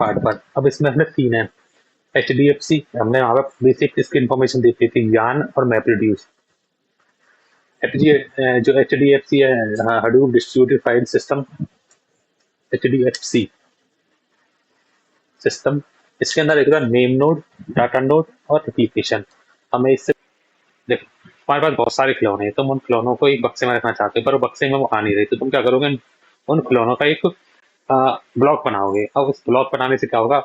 Part पर। अब इसमें हमने तीन है। HDFC हमने वहाँ पर बेसिक इसकी इन्फॉर्मेशन देखी थी, यान और मैप रिड्यूस। जो HDFC है, Hadoop distributed file system, HDFC system, इसके अंदर एक नेम नोड, डाटा नोड और एप्लीकेशन। हमें इससे देखो, हमारे पास बहुत सारे खिलौने हैं, तुम उन खिलौनों को एक बक्से में रखना चाहते हो, पर वो बक्से में वो आ नहीं रही, तो तुम क्या करोगे, उन खिलौनों का एक ब्लॉक बनाओगे। अब उस ब्लॉक बनाने से क्या होगा,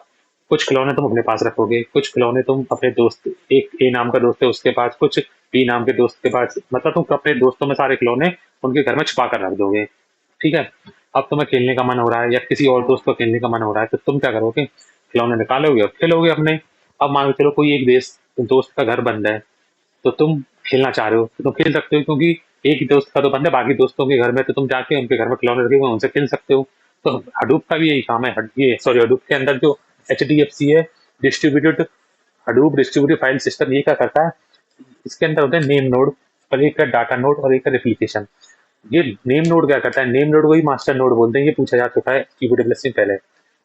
कुछ खिलौने तुम अपने पास रखोगे, कुछ खिलौने तुम अपने दोस्त, एक ए नाम का दोस्त है उसके पास, कुछ बी नाम के दोस्त के पास, मतलब तुम अपने दोस्तों में सारे खिलौने उनके घर में छुपा कर रख दोगे। ठीक है। अब तुम्हें खेलने का मन हो रहा है या किसी और दोस्त को खेलने का मन हो रहा है, तो तुम क्या करोगे, खिलौने निकालोगे और खेलोगे अपने। अब मान के चलो कोई एक देश दोस्त का घर बंद है, तो तुम खेलना चाह रहे हो तो तुम खेल सकते हो, क्योंकि एक ही दोस्त का तो बंद है, बाकी दोस्तों के घर में तो तुम जाके उनके घर में खिलौने रखे हुए हैं, उनसे खेल सकते हो। तो हडूप का भी यही काम है। ये सॉरी, हडूप के अंदर जो HDFC है, distributed Hadoop distributed file system, ये क्या करता है, इसके अंदर होता है नेम नोड और एक है डाटा नोड और एक है एप्लीकेशन। ये नेम नोड क्या करता है, नेम नोड को ही मास्टर नोड बोलते हैं, ये पूछा जा चुका है कीबोर्ड में पहले।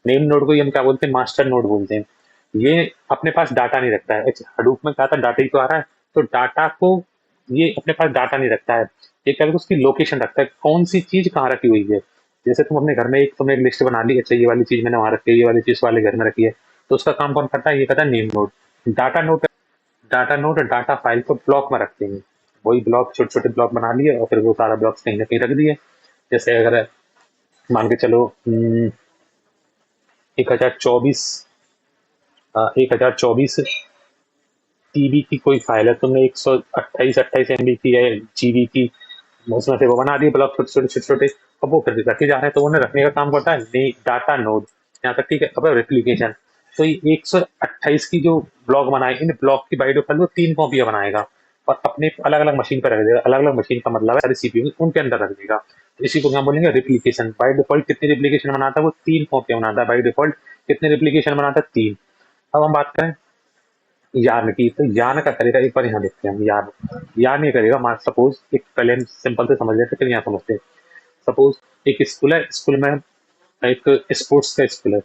नेम नोड को ही हम क्या बोलते हैं, मास्टर नोड बोलते हैं। ये अपने पास डाटा नहीं रखता है, हडूप में क्या था, डाटा ही तो आ रहा है, तो डाटा को ये अपने पास डाटा नहीं रखता है। ये क्या उसकी लोकेशन रखता है, कौन सी चीज कहाँ रखी हुई है। जैसे तुम अपने घर में तुमने एक लिस्ट बना ली, अच्छा ये वाली चीज मैंने वहां रखी है, ये वाली चीज वाले घर में रखी है, तो उसका काम कौन करता है, ये करता है name node. Data node, data node data file को ब्लॉक में रखते हैं। वही ब्लॉक छोटे छोटे ब्लॉक बना लिए और फिर वो सारा ब्लॉक कहीं ना कहीं रख दिए। जैसे अगर मान के चलो 1024 1024 TB की कोई फाइल है, तुमने 128 MB की है, GB की, उसमें से वो बना दिए ब्लॉक छोटे छोटे छोटे छोटे। अब वो फिर रखे जा रहे हैं, तो उन्हें रखने का काम करता है डाटा नोड, यहाँ तक। ठीक है। अब रेप्लीकेशन, तो ये 128 की जो ब्लॉक बनाए, इन ब्लॉक की बाई डिफॉल्ट वो 3 कॉपियां बनाएगा और अपने अलग अलग मशीन पर रख देगा। अलग अलग मशीन का मतलब है सारी CPU उनके अंदर रख देगा। तो इसी को क्या बोलेंगे, रिप्लीकेशन। बाई डिफॉल्ट कितनी रिप्लीकेशन बनाता है, वो 3 कॉपियां बनाता है बाई डिफॉल्ट। कितने रिप्लीकेशन बनाता है, 3। अब हम बात करें यार्न की, तो यार्न का करेगा, एक बार यहाँ देखते हैं हम। यार्न यार्न ये करेगा, मान सपोज, एक पहले हम सिंपल से समझ लेते, फिर यहाँ समझते हैं। सपोज एक स्कूल है, स्कूल में एक स्पोर्ट्स का स्कूल है।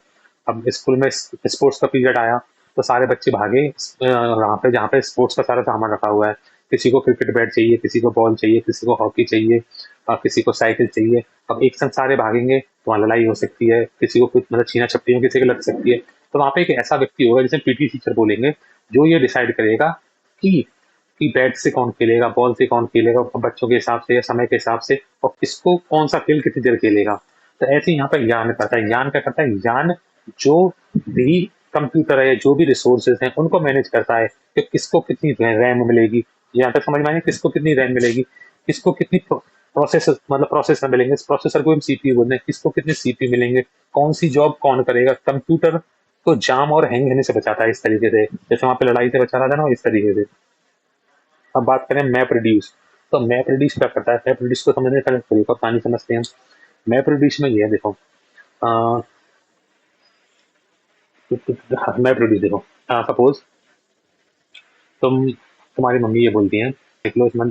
अब स्कूल में स्पोर्ट्स का पीरियड आया, तो सारे बच्चे भागे वहां पे जहाँ पे स्पोर्ट्स का सारा सामान रखा हुआ है। किसी को क्रिकेट बैट चाहिए, किसी को बॉल चाहिए, किसी को हॉकी चाहिए, किसी को साइकिल चाहिए। अब एक संग सारे भागेंगे तो वहाँ लड़ाई हो सकती है, किसी को कुछ मतलब छीना झपटी हो, किसी को लग सकती है। तो वहाँ पे एक ऐसा व्यक्ति होगा जिसे PT टीचर बोलेंगे, जो ये डिसाइड करेगा कि बैट से कौन खेलेगा, बॉल से कौन खेलेगा, बच्चों के हिसाब से या समय के हिसाब से, और किसको कौन सा खेल कितनी देर खेलेगा। तो ऐसे ही यहाँ पर यान करता है। यान क्या करता है, यान जो भी कंप्यूटर है, जो भी रिसोर्सेज हैं, उनको मैनेज करता है कि किसको कितनी रैम मिलेगी। यहाँ तक समझ में आएगी, किसको कितनी रैम मिलेगी, किसको कितनी प्रोसेसर, मतलब प्रोसेसर मिलेंगे, इस प्रोसेसर को हम CPU बोलते हैं, किसको कितने CPU मिलेंगे, कौन सी जॉब कौन करेगा। कंप्यूटर को जाम और हैंग होने से बचाता है इस तरीके से, जैसे वहां पे लड़ाई से बचा रहा था ना, इस तरीके से। अब बात करें मैप रिड्यूस, तो मैप रिड्यूस क्या करता है, मैप रिड्यूस को समझने का तरीका पानी समझते हैं हम। मैप रिड्यूस में ये है, देखो, मैप रिड्यूस देखो, सपोज तुम्हारी मम्मी ये बोलती है, 1 किलो इसमें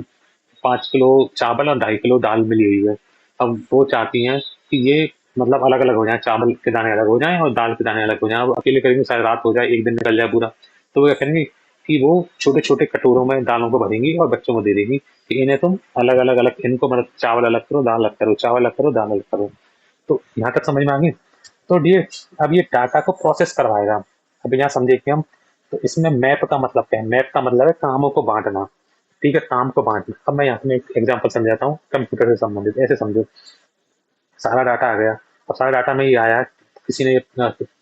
5 किलो चावल और 2.5 किलो दाल मिली हुई है। अब वो चाहती हैं कि ये मतलब अलग अलग हो जाए, चावल के दाने अलग हो जाएं और दाल के दाने अलग हो जाएं। अब अकेले करेंगे शायद रात हो जाए, एक दिन निकल जाए पूरा। तो वो क्या करेंगे कि वो छोटे छोटे कटोरों में दालों को भरेंगी और बच्चों को दे देंगी कि इन्हें तुम अलग अलग अलग, इनको मतलब चावल अलग करो, दाल अलग करो, चावल अलग करो, दाल अलग करो। तो यहाँ तक समझ में आ गई। तो ये अब ये डाटा को प्रोसेस करवाएगा। अब यहाँ समझे कि हम, तो इसमें मैप का मतलब क्या है, मैप का मतलब है कामों को बांटना। ठीक है, काम को बांटना। अब मैं यहाँ पे एक एग्जांपल समझाता हूँ कंप्यूटर से संबंधित। ऐसे समझो, सारा डाटा आ गया। अब सारा डाटा में ये आया, किसी ने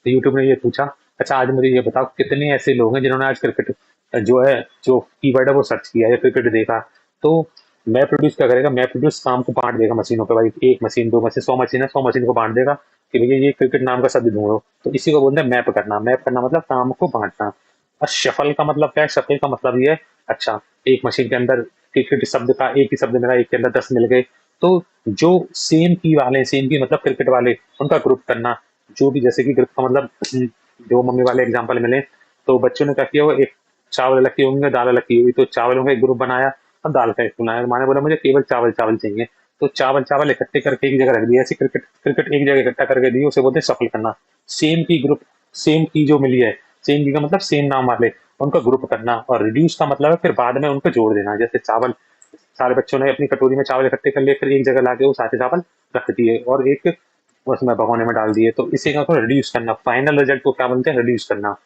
यूट्यूब ने ये पूछा, अच्छा आज मुझे ये बताओ कितने ऐसे लोग हैं जिन्होंने आज क्रिकेट जो है, जो कीवर्ड है वो सर्च किया या क्रिकेट देखा। तो मैप प्रोड्यूस क्या करेगा, मैप प्रोड्यूस काम को बांट देगा मशीनों पे, भाई 1 मशीन 2 मशीन 100 मशीन है, 100 मशीन को बांट देगा कि भैया ये क्रिकेट नाम का शब्द ढूंढो। तो इसी को बोलते हैं मैप करना। मैप करना मतलब काम को बांटना। और शफल का मतलब क्या है, शफल का मतलब ये है, अच्छा एक मशीन के अंदर क्रिकेट शब्द का एक ही शब्द मिला, एक के अंदर 10 मिल गए, तो जो सेम की वाले, सेम की मतलब क्रिकेट वाले, उनका ग्रुप करना। जो भी, जैसे कि ग्रुप का मतलब जो मम्मी वाले एग्जांपल मिले, तो बच्चों ने क्या किया, वो एक चावल अलग किए होंगे, दाल अलग की हुई, तो चावलों का एक ग्रुप बनाया और दाल का एक बनाया। माने बोला मुझे केवल चावल चावल चाहिए, तो चावल चावल इकट्ठे करके एक जगह रख दिया। ऐसे क्रिकेट क्रिकेट एक जगह इकट्ठा करके दिए, उसे बोलते हैं सफल करना। सेम की ग्रुप सेम की जो मिली है, सेम की का मतलब सेम नाम वाले, उनका ग्रुप करना, और रिड्यूस का मतलब है फिर बाद में उनको जोड़ देना। जैसे चावल, सारे बच्चों ने अपनी कटोरी में चावल इकट्ठे कर लिए, फिर एक जगह लाके वो सारे चावल रख दिए और एक उसमें भगोने में डाल दिए, तो इसी का रिड्यूस करना। फाइनल रिजल्ट को क्या बोलते हैं? रिड्यूस करना।